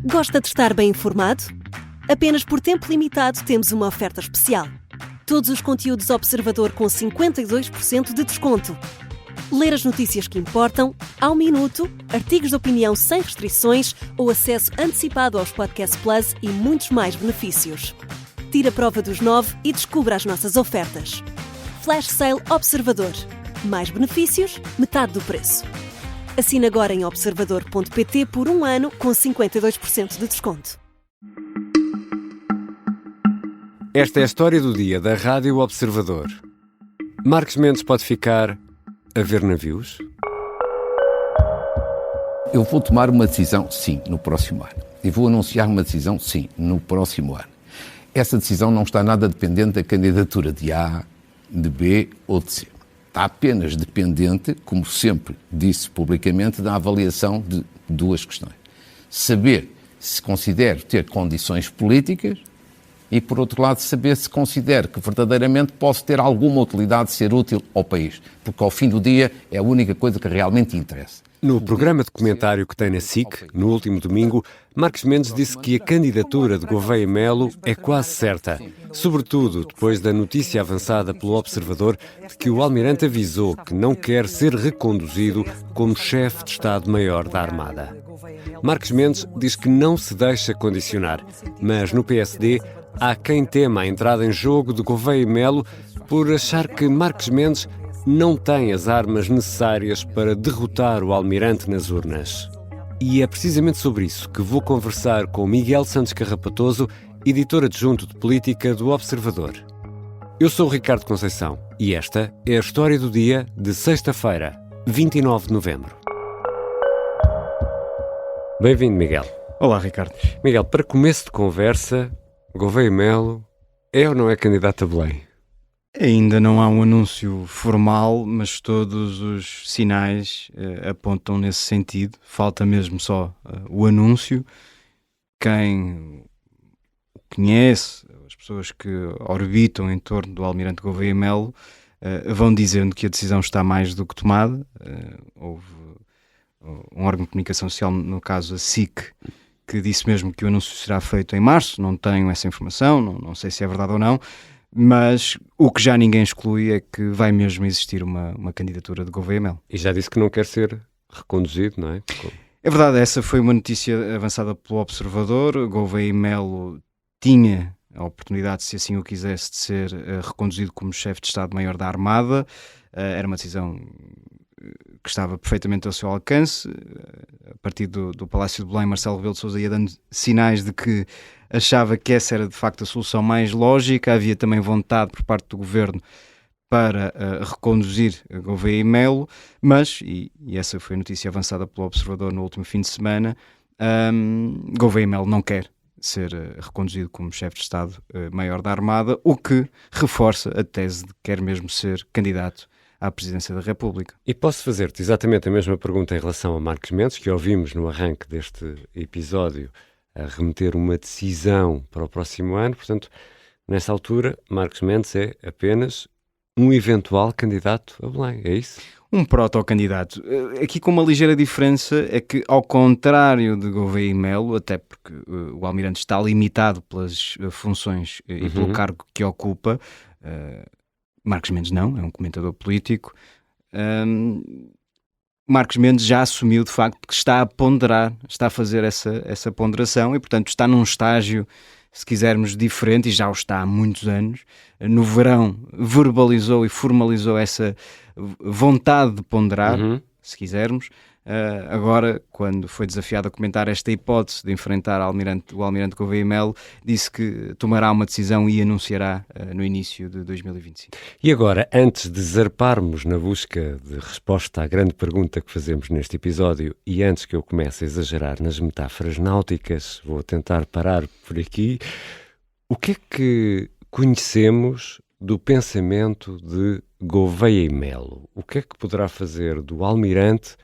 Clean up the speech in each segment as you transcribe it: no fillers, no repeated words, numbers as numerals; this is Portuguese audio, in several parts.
Gosta de estar bem informado? Apenas por tempo limitado temos uma oferta especial. Todos os conteúdos Observador com 52% de desconto. Ler as notícias que importam, ao minuto, artigos de opinião sem restrições ou acesso antecipado aos Podcast Plus e muitos mais benefícios. Tire a prova dos 9 e descubra as nossas ofertas. Flash Sale Observador. Mais benefícios, metade do preço. Assine agora em observador.pt por 1 ano com 52% de desconto. Esta é a história do dia da Rádio Observador. Marcos Mendes pode ficar a ver navios? Eu vou tomar uma decisão, sim, no próximo ano. E vou anunciar uma decisão, sim, no próximo ano. Essa decisão não está nada dependente da candidatura de A, de B ou de C. Está apenas dependente, como sempre disse publicamente, da avaliação de duas questões. Saber se considero ter condições políticas e, por outro lado, saber se considero que verdadeiramente posso ter alguma utilidade de ser útil ao país. Porque, ao fim do dia, é a única coisa que realmente interessa. No programa de comentário que tem na SIC, no último domingo, Marcos Mendes disse que a candidatura de Gouveia Melo é quase certa, sobretudo depois da notícia avançada pelo Observador de que o almirante avisou que não quer ser reconduzido como chefe de Estado-Maior da Armada. Marcos Mendes diz que não se deixa condicionar, mas no PSD há quem tema a entrada em jogo de Gouveia Melo por achar que Marcos Mendes não tem as armas necessárias para derrotar o almirante nas urnas. E é precisamente sobre isso que vou conversar com Miguel Santos Carrapatoso, editor adjunto de política do Observador. Eu sou o Ricardo Conceição e esta é a história do dia de sexta-feira, 29 de novembro. Bem-vindo, Miguel. Olá, Ricardo. Miguel, para começo de conversa, Gouveia Melo é ou não é candidato a Belém? Ainda não há um anúncio formal, mas todos os sinais apontam nesse sentido. Falta mesmo só o anúncio. Quem o conhece, as pessoas que orbitam em torno do almirante Gouveia Melo, vão dizendo que a decisão está mais do que tomada. Houve um órgão de comunicação social, no caso a SIC, que disse mesmo que o anúncio será feito em março. Não tenho essa informação, não sei se é verdade ou não. Mas o que já ninguém exclui é que vai mesmo existir uma candidatura de Gouveia Melo. E já disse que não quer ser reconduzido, não é? É verdade, essa foi uma notícia avançada pelo Observador. Gouveia Melo tinha a oportunidade, se assim o quisesse, de ser reconduzido como chefe de Estado-Maior da Armada. Era uma decisão que estava perfeitamente ao seu alcance. A partir do Palácio de Belém, Marcelo Rebelo de Sousa ia dando sinais de que achava que essa era de facto a solução mais lógica. Havia também vontade por parte do governo para reconduzir Gouveia Melo, mas, e essa foi a notícia avançada pelo Observador no último fim de semana, Gouveia Melo não quer ser reconduzido como chefe de Estado-Maior da Armada, o que reforça a tese de que quer mesmo ser candidato à presidência da República. E posso fazer-te exatamente a mesma pergunta em relação a Marcos Mendes, que ouvimos no arranque deste episódio a remeter uma decisão para o próximo ano. Portanto, nessa altura, Marcos Mendes é apenas um eventual candidato a Belém, é isso? Um proto-candidato. Aqui com uma ligeira diferença é que, ao contrário de Gouveia Melo, até porque o almirante está limitado pelas funções e pelo cargo que ocupa, Marcos Mendes não, é um comentador político. Marcos Mendes já assumiu de facto que está a ponderar, está a fazer essa ponderação e, portanto, está num estágio, se quisermos, diferente, e já o está há muitos anos. No verão verbalizou e formalizou essa vontade de ponderar, se quisermos. Agora, quando foi desafiado a comentar esta hipótese de enfrentar o almirante Gouveia Melo, disse que tomará uma decisão e anunciará no início de 2025. E agora, antes de zarparmos na busca de resposta à grande pergunta que fazemos neste episódio, e antes que eu comece a exagerar nas metáforas náuticas, vou tentar parar por aqui, o que é que conhecemos do pensamento de Gouveia Melo? O que é que poderá fazer do almirante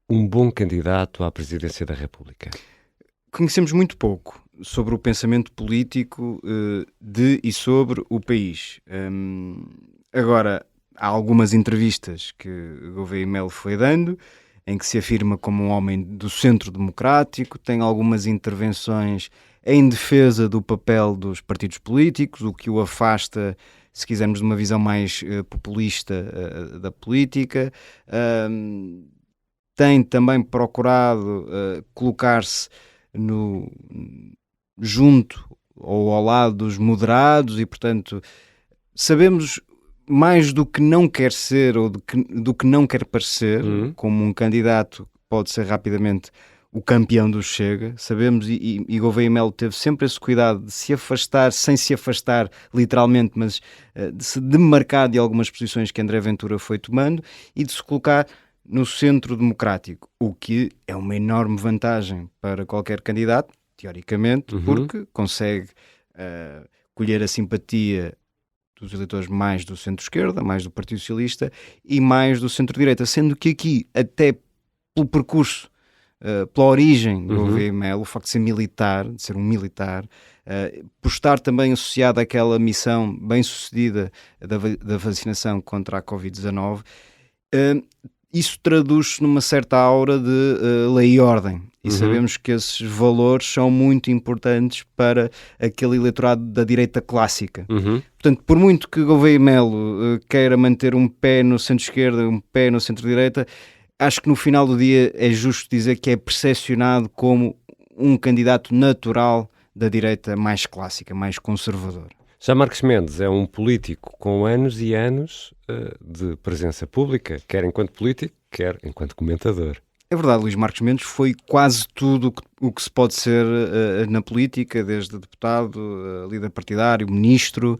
um bom candidato à presidência da República? Conhecemos muito pouco sobre o pensamento político de e sobre o país. Agora, há algumas entrevistas que Gouveia Melo foi dando em que se afirma como um homem do centro democrático, tem algumas intervenções em defesa do papel dos partidos políticos, o que o afasta, se quisermos, de uma visão mais populista da política. Tem também procurado colocar-se junto ou ao lado dos moderados e, portanto, sabemos mais do que não quer ser ou do que não quer parecer, como um candidato que pode ser rapidamente o campeão do Chega. Sabemos, e Gouveia e Melo teve sempre esse cuidado de se afastar, sem se afastar literalmente, mas de se demarcar de algumas posições que André Ventura foi tomando e de se colocar no centro democrático, o que é uma enorme vantagem para qualquer candidato, teoricamente, porque consegue colher a simpatia dos eleitores mais do centro-esquerda, mais do Partido Socialista e mais do centro-direita, sendo que aqui, até pelo percurso, pela origem do Gouveia e Melo, o facto de ser militar, de ser um militar, por estar também associado àquela missão bem-sucedida da vacinação contra a Covid-19, isso traduz-se numa certa aura de lei e ordem. E sabemos que esses valores são muito importantes para aquele eleitorado da direita clássica. Portanto, por muito que Gouveia e Melo queira manter um pé no centro-esquerda, um pé no centro-direita, acho que no final do dia é justo dizer que é percepcionado como um candidato natural da direita mais clássica, mais conservadora. Já Marques Mendes é um político com anos e anos de presença pública, quer enquanto político, quer enquanto comentador. É verdade, Luís Marques Mendes foi quase tudo o que se pode ser na política, desde deputado, líder partidário, ministro,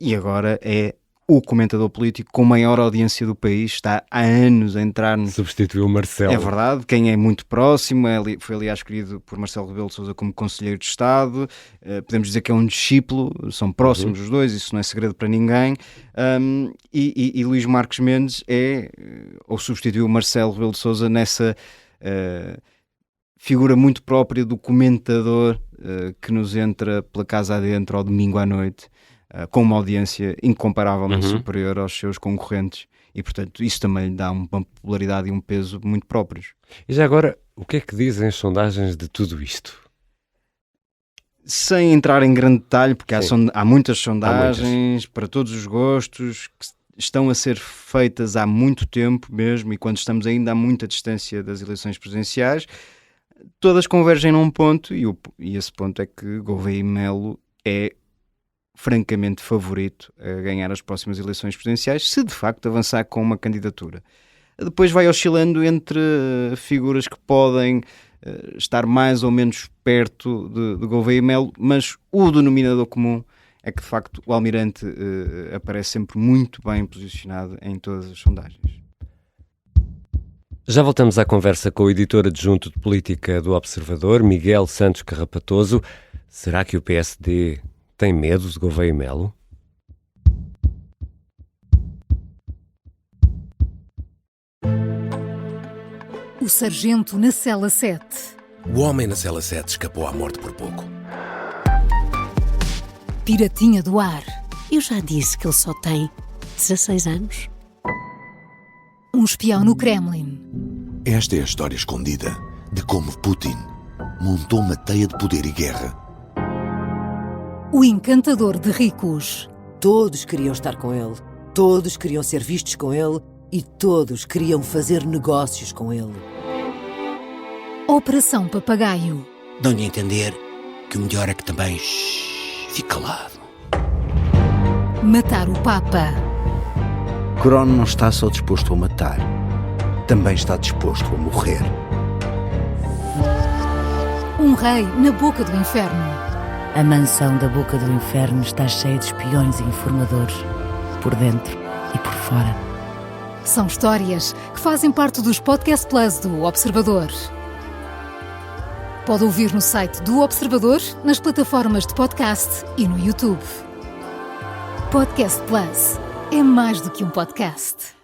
e agora é o comentador político com maior audiência do país, está há anos a entrar... Substituiu o Marcelo. É verdade, quem é muito próximo, foi aliás escolhido por Marcelo Rebelo de Sousa como Conselheiro de Estado, podemos dizer que é um discípulo, são próximos os dois, isso não é segredo para ninguém, e Luís Marques Mendes ou substituiu o Marcelo Rebelo de Sousa nessa figura muito própria do comentador que nos entra pela casa adentro ao domingo à noite, com uma audiência incomparavelmente superior aos seus concorrentes e, portanto, isso também lhe dá uma popularidade e um peso muito próprios. E já agora, o que é que dizem as sondagens de tudo isto? Sem entrar em grande detalhe, porque há muitas sondagens para todos os gostos que estão a ser feitas há muito tempo mesmo, e quando estamos ainda a muita distância das eleições presidenciais, todas convergem num ponto, e esse ponto é que Gouveia e Melo é francamente favorito a ganhar as próximas eleições presidenciais, se de facto avançar com uma candidatura. Depois vai oscilando entre figuras que podem estar mais ou menos perto de Gouveia e Melo, mas o denominador comum é que de facto o Almirante aparece sempre muito bem posicionado em todas as sondagens. Já voltamos à conversa com o editor adjunto de política do Observador, Miguel Santos Carrapatoso. Será que o PSD tem medo de Gouveia e Melo? O sargento na cela 7. O homem na cela 7 escapou à morte por pouco. Piratinha do ar. Eu já disse que ele só tem 16 anos. Um espião no Kremlin. Esta é a história escondida de como Putin montou uma teia de poder e guerra. O encantador de ricos. Todos queriam estar com ele, todos queriam ser vistos com ele e todos queriam fazer negócios com ele. Operação Papagaio. Dão-lhe a entender que o melhor é que também fique calado. Matar o Papa. Crono não está só disposto a matar, também está disposto a morrer. Um rei na boca do inferno. A mansão da boca do inferno está cheia de espiões e informadores, por dentro e por fora. São histórias que fazem parte dos Podcast Plus do Observador. Pode ouvir no site do Observador, nas plataformas de podcast e no YouTube. Podcast Plus é mais do que um podcast.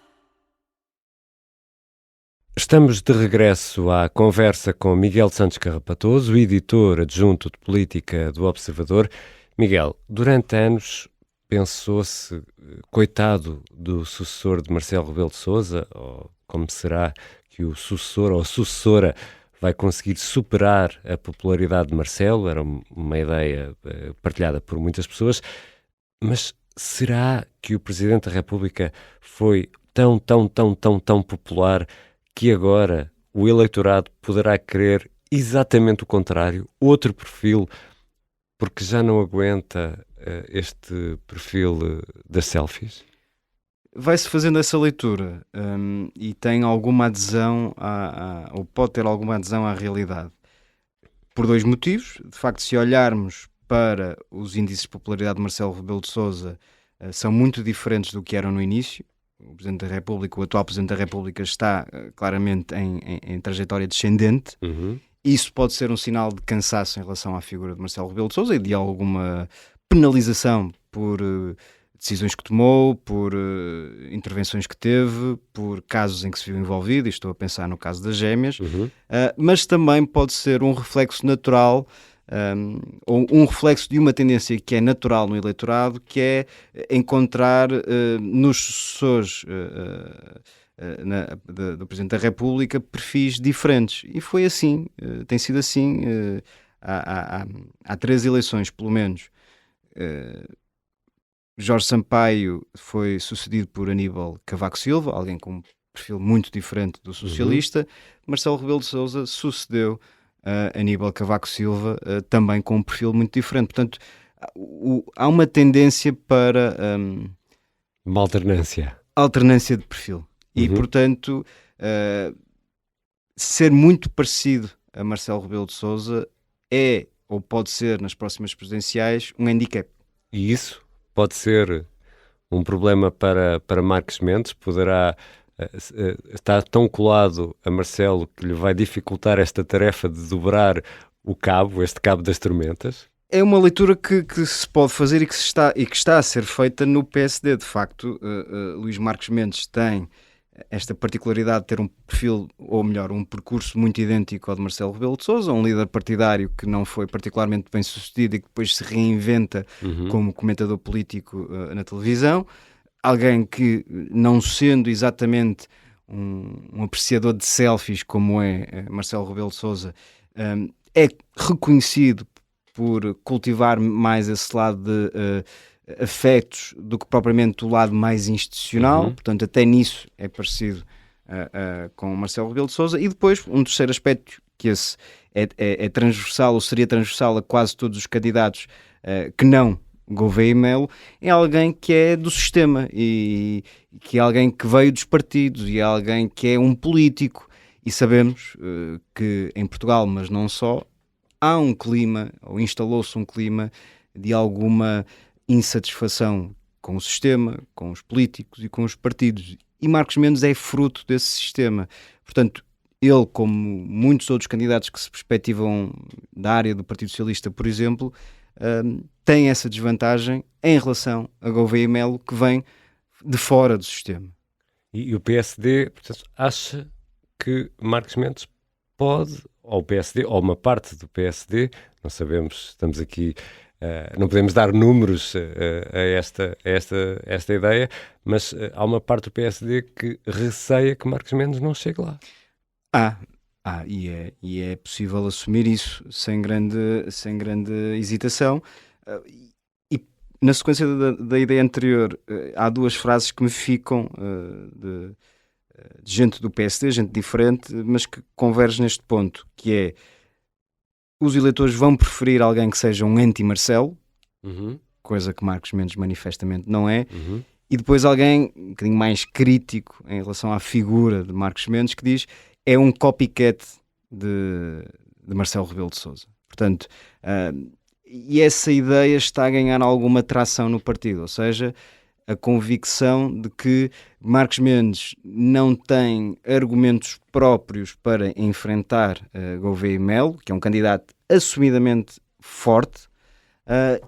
Estamos de regresso à conversa com Miguel Santos Carrapatoso, editor adjunto de política do Observador. Miguel, durante anos pensou-se, coitado do sucessor de Marcelo Rebelo de Sousa, ou como será que o sucessor ou a sucessora vai conseguir superar a popularidade de Marcelo, era uma ideia partilhada por muitas pessoas, mas será que o Presidente da República foi tão popular que agora o eleitorado poderá querer exatamente o contrário, outro perfil, porque já não aguenta este perfil das selfies? Vai-se fazendo essa leitura e tem alguma adesão ou pode ter alguma adesão à realidade. Por dois motivos. De facto, se olharmos para os índices de popularidade de Marcelo Rebelo de Sousa, são muito diferentes do que eram no início. O Presidente da República, o atual Presidente da República, está claramente em trajetória descendente. Uhum. Isso pode ser um sinal de cansaço em relação à figura de Marcelo Rebelo de Sousa e de alguma penalização por decisões que tomou, por intervenções que teve, por casos em que se viu envolvido, e estou a pensar no caso das gêmeas, mas também pode ser um reflexo natural, ou um reflexo de uma tendência que é natural no eleitorado, que é encontrar nos sucessores do Presidente da República perfis diferentes. E foi assim, tem sido assim há 3 eleições, pelo menos. Jorge Sampaio foi sucedido por Aníbal Cavaco Silva, alguém com um perfil muito diferente do socialista. Marcelo Rebelo de Sousa sucedeu Aníbal Cavaco Silva, também com um perfil muito diferente. Portanto, há uma tendência para uma alternância de perfil. E, portanto, ser muito parecido a Marcelo Rebelo de Sousa é, ou pode ser, nas próximas presidenciais, um handicap. E isso pode ser um problema para Marcos Mendes? Poderá estar tão colado a Marcelo que lhe vai dificultar esta tarefa de dobrar este cabo das tormentas? É uma leitura que se pode fazer e que está a ser feita no PSD. De facto, Luís Marcos Mendes tem esta particularidade de ter um perfil, ou melhor, um percurso muito idêntico ao de Marcelo Rebelo de Sousa, um líder partidário que não foi particularmente bem sucedido e que depois se reinventa como comentador político na televisão. Alguém que, não sendo exatamente um apreciador de selfies como é Marcelo Rebelo de Sousa, é reconhecido por cultivar mais esse lado de afetos do que propriamente o lado mais institucional. Portanto, até nisso é parecido com Marcelo Rebelo de Sousa. E depois, um terceiro aspecto, que esse é transversal, ou seria transversal a quase todos os candidatos que não Gouveia e Melo, é alguém que é do sistema e que é alguém que veio dos partidos e é alguém que é um político. E sabemos que em Portugal, mas não só, há um clima, ou instalou-se um clima de alguma insatisfação com o sistema, com os políticos e com os partidos. E Marcos Mendes é fruto desse sistema. Portanto, ele, como muitos outros candidatos que se perspectivam da área do Partido Socialista, por exemplo, tem essa desvantagem em relação a Gouveia e Melo, que vem de fora do sistema. E o PSD, portanto, acha que Marcos Mendes pode, ou o PSD, ou uma parte do PSD, não sabemos, estamos aqui, não podemos dar números a esta ideia, mas há uma parte do PSD que receia que Marcos Mendes não chegue lá. E é possível assumir isso sem grande hesitação. E na sequência da ideia anterior, há 2 frases que me ficam de gente do PSD, gente diferente, mas que converge neste ponto, que é: os eleitores vão preferir alguém que seja um anti-Marcelo, coisa que Marcos Mendes manifestamente não é, e depois alguém um bocadinho mais crítico em relação à figura de Marcos Mendes, que diz é um copycat de Marcelo Rebelo de Sousa. Portanto, e essa ideia está a ganhar alguma tração no partido, ou seja, a convicção de que Marcos Mendes não tem argumentos próprios para enfrentar Gouveia e Melo, que é um candidato assumidamente forte,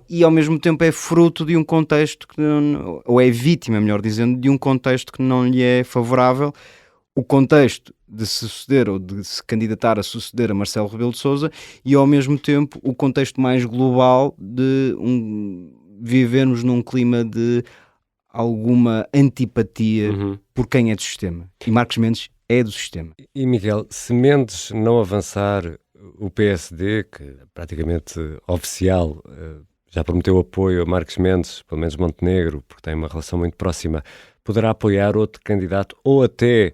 e ao mesmo tempo é fruto de um contexto ou é vítima, melhor dizendo, de um contexto que não lhe é favorável. O contexto de se suceder ou de se candidatar a suceder a Marcelo Rebelo de Sousa, e ao mesmo tempo o contexto mais global de vivermos num clima de alguma antipatia por quem é do sistema. E Marcos Mendes é do sistema. E Miguel, se Mendes não avançar, o PSD, que praticamente oficial, já prometeu apoio a Marcos Mendes, pelo menos Montenegro, porque tem uma relação muito próxima, poderá apoiar outro candidato ou até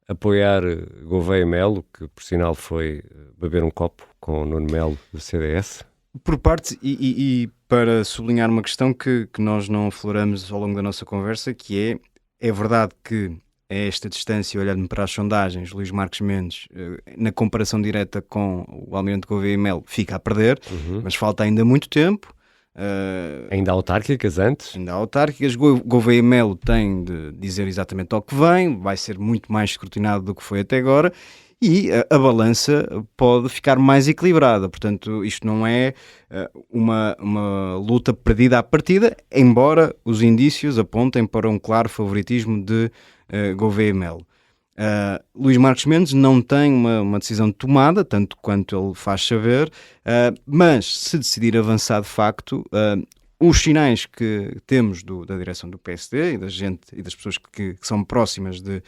apoiar Gouveia Melo, que por sinal foi beber um copo com o Nuno Melo do CDS? Por parte, e para sublinhar uma questão que nós não afloramos ao longo da nossa conversa, que é verdade que a esta distância, olhando para as sondagens, Luís Marcos Mendes, na comparação direta com o Almirante Gouveia Melo, fica a perder, mas falta ainda muito tempo. Ainda há autárquicas antes? Ainda há autárquicas. Gouveia Melo tem de dizer exatamente ao que vem, vai ser muito mais escrutinado do que foi até agora, e a balança pode ficar mais equilibrada. Portanto, isto não é uma luta perdida à partida, embora os indícios apontem para um claro favoritismo de Gouveia Melo. Luís Marcos Mendes não tem uma decisão tomada, tanto quanto ele faz saber, mas se decidir avançar de facto, os sinais que temos da direção do PSD e das pessoas que são próximas de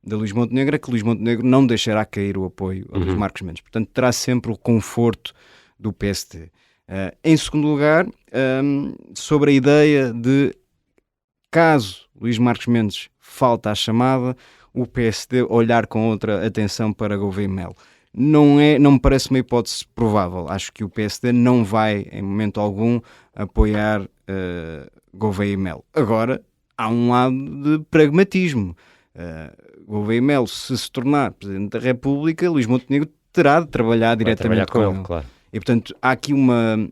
Luís Montenegro é que Luís Montenegro não deixará cair o apoio a Luís Marcos Mendes. Portanto, terá sempre o conforto do PSD. Em segundo lugar, sobre a ideia de, caso Luís Marcos Mendes falte à chamada, o PSD olhar com outra atenção para Gouveia Melo. Não me parece uma hipótese provável. Acho que o PSD não vai, em momento algum, apoiar Gouveia Melo. Agora, há um lado de pragmatismo. Gouveia Melo, se tornar Presidente da República, Luís Montenegro terá de trabalhar diretamente com ele. Claro. E, portanto, há aqui uma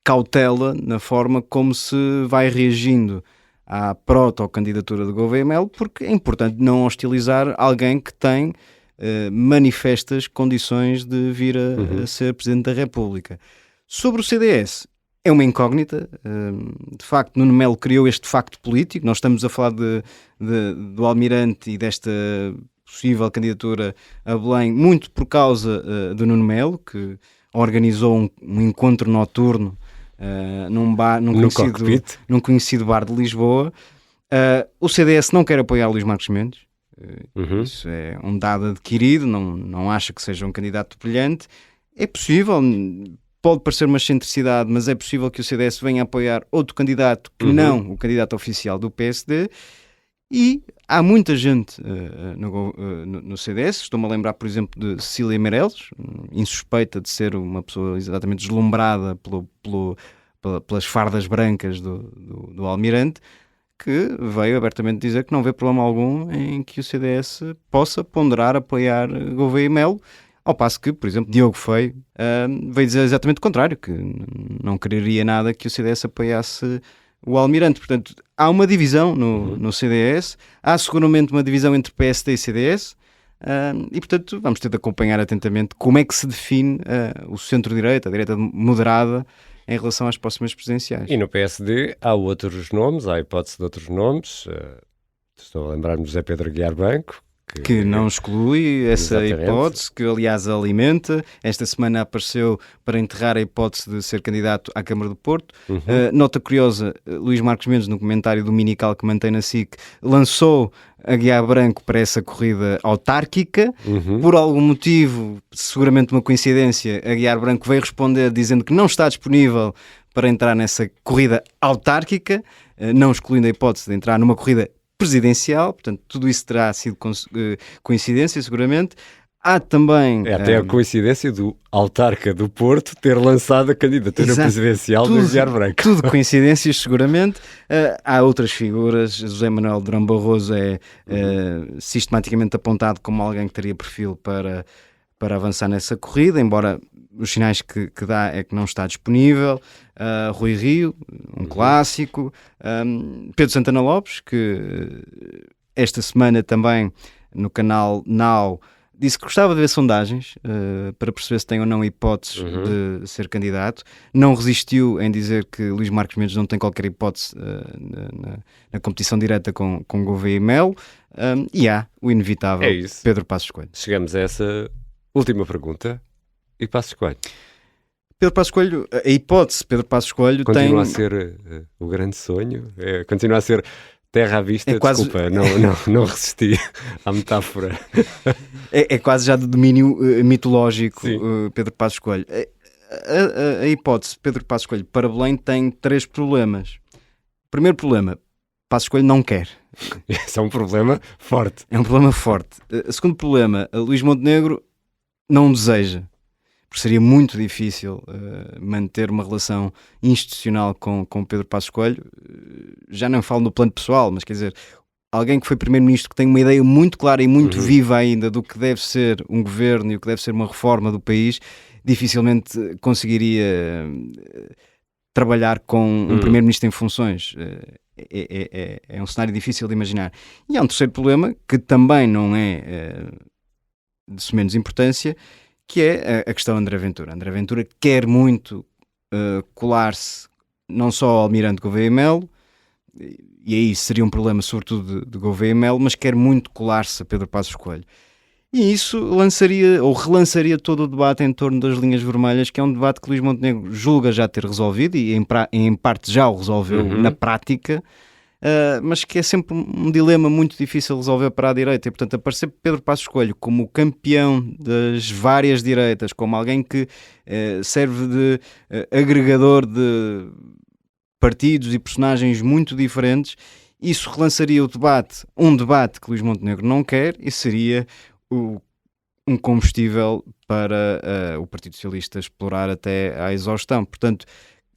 cautela na forma como se vai reagindo à proto-candidatura de Gouveia Melo, porque é importante não hostilizar alguém que tem manifestas condições de vir a ser Presidente da República. Sobre o CDS, é uma incógnita. De facto, Nuno Melo criou este facto político. Nós estamos a falar do Almirante e desta possível candidatura a Belém muito por causa do Nuno Melo, que organizou um encontro noturno num conhecido bar de Lisboa. O CDS não quer apoiar Luís Marcos Mendes. Isso é um dado adquirido, não acha que seja um candidato brilhante. É possível, pode parecer uma excentricidade, mas é possível que o CDS venha a apoiar outro candidato que não o candidato oficial do PSD. E há muita gente no CDS. Estou-me a lembrar, por exemplo, de Cecília Meirelles, insuspeita de ser uma pessoa exatamente deslumbrada pelas fardas brancas do Almirante, que veio abertamente dizer que não vê problema algum em que o CDS possa ponderar apoiar Gouveia Melo, ao passo que, por exemplo, Diogo Feio veio dizer exatamente o contrário, que não quereria nada que o CDS apoiasse o Almirante. Portanto, há uma divisão no CDS, há seguramente uma divisão entre PSD e CDS, e, portanto, vamos ter de acompanhar atentamente como é que se define o centro-direita, a direita moderada, em relação às próximas presidenciais. E no PSD há outros nomes, há a hipótese de outros nomes. Estou a lembrar-me de José Pedro Aguiar Branco, que não exclui essa hipótese, que aliás alimenta. Esta semana apareceu para enterrar a hipótese de ser candidato à Câmara do Porto. Nota curiosa, Luís Marcos Mendes, no comentário dominical que mantém na SIC, lançou Aguiar Branco para essa corrida autárquica. Por algum motivo, seguramente uma coincidência, Aguiar Branco veio responder dizendo que não está disponível para entrar nessa corrida autárquica, não excluindo a hipótese de entrar numa corrida presidencial. Portanto, tudo isso terá sido coincidência, seguramente. Há também... até a coincidência do autarca do Porto ter lançado a candidatura presidencial de Aguiar Branco. Tudo coincidências, seguramente. Há outras figuras. José Manuel Durão Barroso é sistematicamente apontado como alguém que teria perfil para avançar nessa corrida, embora os sinais que dá é que não está disponível. Rui Rio, um clássico. Pedro Santana Lopes, que esta semana também no canal Now disse que gostava de ver sondagens para perceber se tem ou não hipóteses de ser candidato. Não resistiu em dizer que Luís Marcos Mendes não tem qualquer hipótese na competição direta com Gouveia Melo. E há o inevitável Pedro Passos Coelho. Chegamos a essa última pergunta. E Passos Coelho? Pedro Passos Coelho, a hipótese Pedro Passos Coelho continua a ser o grande sonho? Continua a ser terra à vista, desculpa, não resisti à metáfora. É quase já de domínio mitológico, Pedro Passos Coelho. A hipótese de Pedro Passos Coelho para Belém tem 3 problemas. Primeiro problema, Passos Coelho não quer. Esse é um problema forte. É um problema forte. Segundo problema, Luís Montenegro não deseja, porque seria muito difícil manter uma relação institucional com Pedro Passos Coelho. Já não falo no plano pessoal, mas quer dizer, alguém que foi primeiro-ministro, que tem uma ideia muito clara e muito viva ainda do que deve ser um governo e o que deve ser uma reforma do país, dificilmente conseguiria trabalhar com um primeiro-ministro em funções. É um cenário difícil de imaginar. E há um terceiro problema, que também não é de menos importância, que é a questão André Ventura. André Ventura quer muito colar-se não só ao Almirante Gouveia e Melo, e aí seria um problema sobretudo de Gouveia e Melo, mas quer muito colar-se a Pedro Passos Coelho. E isso lançaria ou relançaria todo o debate em torno das linhas vermelhas, que é um debate que Luís Montenegro julga já ter resolvido, e em parte já o resolveu na prática, mas que é sempre um dilema muito difícil de resolver para a direita. E, portanto, aparecer Pedro Passos Coelho como o campeão das várias direitas, como alguém que serve de agregador de partidos e personagens muito diferentes, isso relançaria o debate, um debate que Luís Montenegro não quer, e seria um combustível para o Partido Socialista explorar até à exaustão. Portanto,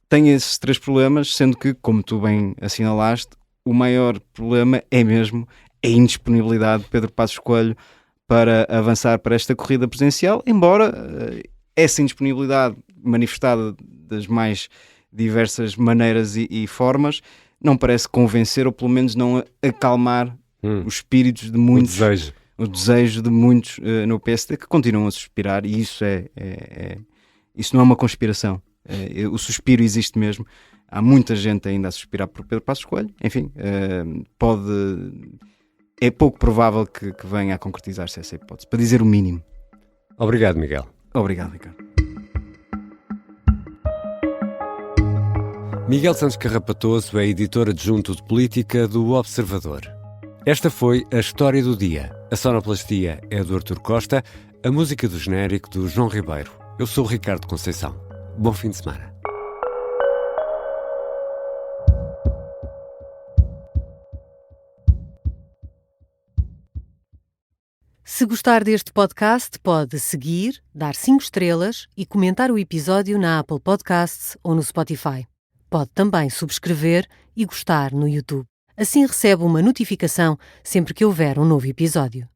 tem esses 3 problemas, sendo que, como tu bem assinalaste, o maior problema é mesmo a indisponibilidade de Pedro Passos Coelho para avançar para esta corrida presidencial, embora essa indisponibilidade manifestada das mais diversas maneiras e formas não parece convencer, ou pelo menos não acalmar os espíritos de muitos. O desejo de muitos no PSD, que continuam a suspirar, e isso isso não é uma conspiração. O suspiro existe mesmo. Há muita gente ainda a suspirar por Pedro Passos Coelho. Enfim, é pouco provável que venha a concretizar-se essa hipótese, para dizer o mínimo. Obrigado, Miguel. Obrigado, Ricardo. Miguel Santos Carrapatoso é editor adjunto de política do Observador. Esta foi a história do dia. A sonoplastia é do Artur Costa, a música do genérico do João Ribeiro. Eu sou o Ricardo Conceição. Bom fim de semana. Se gostar deste podcast, pode seguir, dar 5 estrelas e comentar o episódio na Apple Podcasts ou no Spotify. Pode também subscrever e gostar no YouTube. Assim recebe uma notificação sempre que houver um novo episódio.